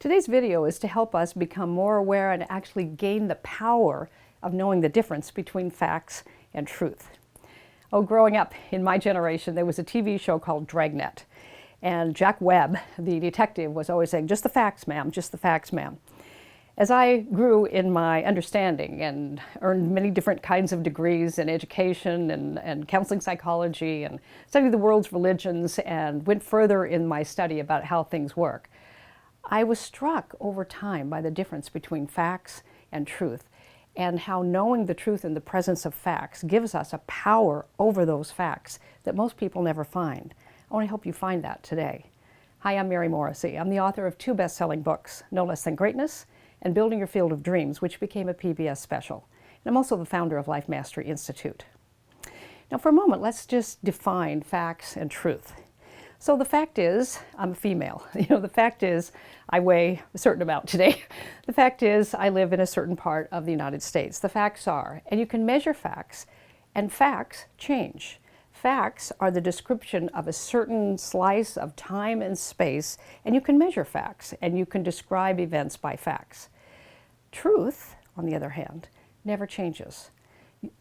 Today's video is to help us become more aware and actually gain the power of knowing the difference between facts and truth. Oh, growing up in my generation, there was a TV show called Dragnet. And Jack Webb, the detective, was always saying, "Just the facts, ma'am, just the facts, ma'am." As I grew in my understanding and earned many different kinds of degrees in education and counseling psychology and studied the world's religions and went further in my study about how things work, I was struck over time by the difference between facts and truth, and how knowing the truth in the presence of facts gives us a power over those facts that most people never find. I want to help you find that today. Hi, I'm Mary Morrissey. I'm the author of 2 best-selling books, No Less Than Greatness and Building Your Field of Dreams, which became a PBS special. And I'm also the founder of Life Mastery Institute. Now, for a moment, let's just define facts and truth. So the fact is, I'm a female. The fact is, I weigh a certain amount today. The fact is, I live in a certain part of the United States. The facts are, and you can measure facts, and facts change. Facts are the description of a certain slice of time and space, and you can measure facts, and you can describe events by facts. Truth, on the other hand, never changes.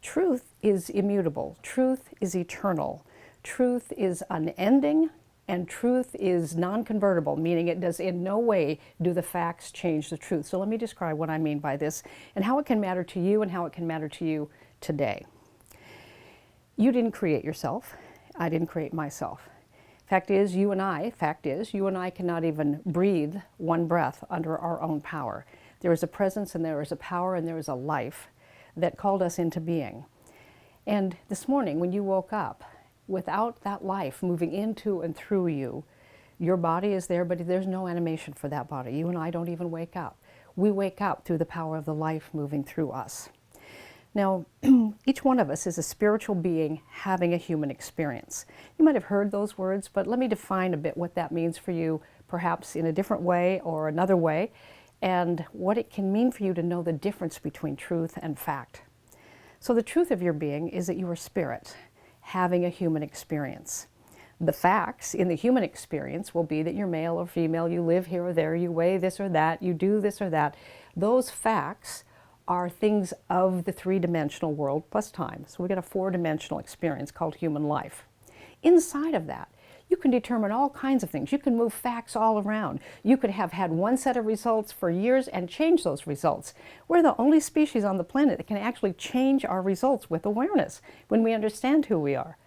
Truth is immutable. Truth is eternal. Truth is unending. And truth is non-convertible, meaning it does in no way do the facts change the truth. So let me describe what I mean by this and how it can matter to you and how it can matter to you today. You didn't create yourself. I didn't create myself. Fact is, you and I cannot even breathe one breath under our own power. There is a presence and there is a power and there is a life that called us into being. And this morning when you woke up, without that life moving into and through you, your body is there, but there's no animation for that body. You and I don't even wake up. We wake up through the power of the life moving through us. Now, each one of us is a spiritual being having a human experience. You might have heard those words, but let me define a bit what that means for you, perhaps in a different way or another way, and what it can mean for you to know the difference between truth and fact. So the truth of your being is that you are spirit, having a human experience. The facts in the human experience will be that you're male or female, you live here or there, you weigh this or that, you do this or that. Those facts are things of the 3-dimensional world plus time. So we get a 4-dimensional experience called human life. Inside of that, you can determine all kinds of things. You can move facts all around. You could have had one set of results for years and change those results. We're the only species on the planet that can actually change our results with awareness when we understand who we are.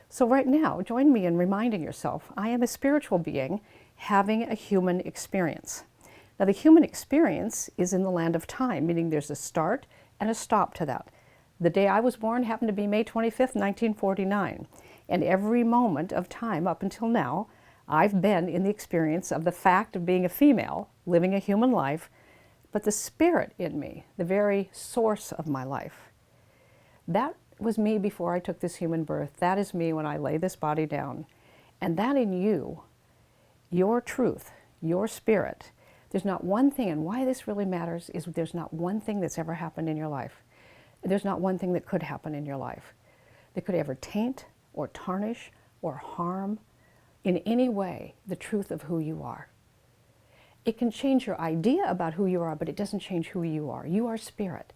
So right now, join me in reminding yourself, I am a spiritual being having a human experience. Now, the human experience is in the land of time, meaning there's a start and a stop to that. The day I was born happened to be May 25th, 1949. And every moment of time up until now, I've been in the experience of the fact of being a female, living a human life, but the spirit in me, the very source of my life. That was me before I took this human birth. That is me when I lay this body down. And that in you, your truth, your spirit, there's not one thing, and why this really matters is there's not one thing that's ever happened in your life. There's not one thing that could happen in your life that could ever taint or tarnish or harm in any way the truth of who you are. It can change your idea about who you are, but it doesn't change who you are. You are spirit.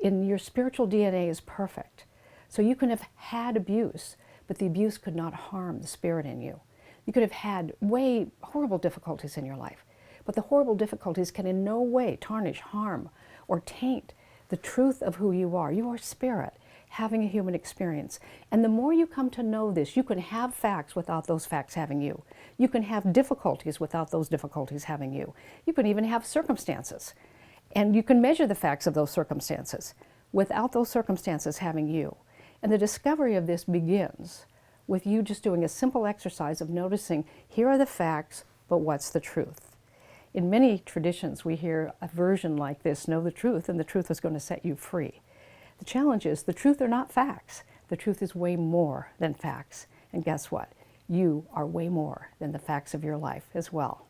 And your spiritual DNA is perfect. So you can have had abuse, but the abuse could not harm the spirit in you. You could have had way horrible difficulties in your life, but the horrible difficulties can in no way tarnish, harm, or taint the truth of who you are. You are spirit having a human experience. And the more you come to know this, you can have facts without those facts having you. You can have difficulties without those difficulties having you. You can even have circumstances. And you can measure the facts of those circumstances without those circumstances having you. And the discovery of this begins with you just doing a simple exercise of noticing, here are the facts, but what's the truth? In many traditions, we hear a version like this, know the truth, and the truth is going to set you free. The challenge is, the truth are not facts. The truth is way more than facts. And guess what? You are way more than the facts of your life as well.